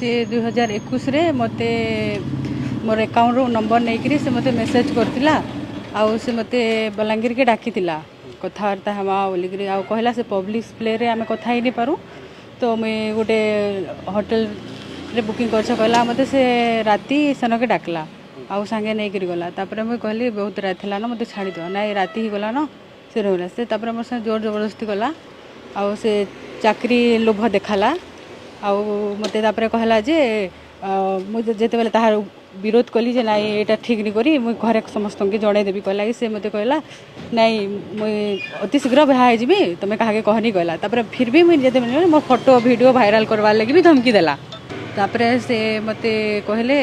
सी 2021 रे मते more account रो number नहीं से मते मेसेज करतिला आउ से मते बलांगीर के डाकी कथबार्ता हमा बोलिकी आउ कहला से पब्लिक प्ले रे आमे कथा ही नहीं पारू तो मुई गोटे होटल रे बुकिंग कर कहला मते से राति सेन के डाकला आउ सांगे नहीं करी गला तापर मुई कहली बहुत रात थला न मते छाड़ी दो ना राति ही गला न से रहला से तापर मोर से जोर जबरदस्ती गला आउ से चाकरी लोभ देखाला आउ मते तापर कहला जे मुझे जेते बेले ताहार विरोध कली जे नाई एटा ठीक नहीं करी मुई घरे समस्त के जड़े देवी कहला कि से मते कहला नाई मुई अति शीघ्र बाहा जीबी तमे काहे कहनी कहला तापर फिर भी मुई जेते मो फोटो वीडियो वायरल करवा लगी भी धमकी देला तापर से मते कहले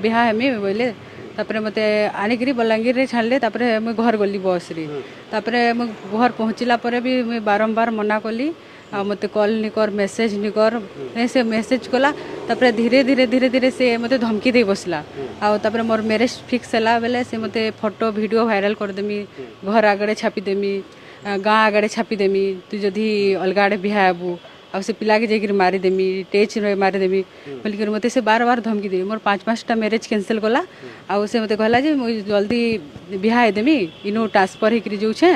बिहा हेमी बोले तापर मते आनिकरी बलांगीर रे छाड़ले तापर मुई घर गली बस रे तापर मुई घर पहुँचला पर भी मुई बारंबार मना कली आ मते कॉल नहीं कर मेसेज नहीं कर से मेसेज कला तापर धीरे धीरे धीरे धीरे से मते धमकी दे बसला आ तापर मोर मैरिज फिक्स होला बेले से मते फोटो वीडियो वायरल कर देमी घर आगड़े छापी देमी गाँ आगड़े छापी देमी तू जदि अलग आड़े बिहा हेबू आ से पिला के जाकर मारिदेमी टेच मारिदेमी बोलिक मते से बार बार धमकी दे मोर 5-5टा मैरिज कैंसिल कला आउ से मते कहला जे मुई जल्दी बिहा हेदेमी इनु ट्रांसफर होकर जाऊे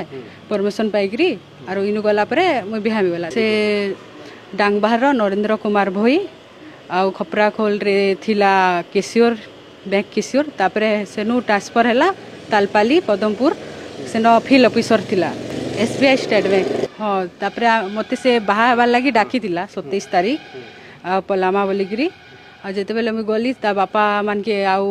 परमिशन पाइकरी आरो इनु गला परे मुई बिहा गला से डांगबार नरेंद्र कुमार भोई आउ खपरा खोल रे थिला केशियोर बैंक केशियोर तापरे सेनु ट्रांसफर हैला तालपाली पदमपुर सेनो फील्ड ऑफिसर थिला SBI स्टेट बैंक हाँ तापरे मते से बाहा हेबार लगी डाकी 27 तारीख पलामा बोलिकी जिते बेले मुई गली ता बापा मान के आउ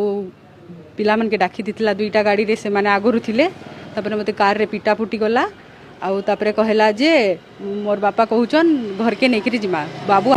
पिला मान के डाकी दिथिला 2टा गाड़ी रे से माने आगुरु थिले तापरे मते कार रे पिटा पुटी गला आउ तापरे कहला जे मोर बापा कहउचन घर के नेकरी जिमा बाबू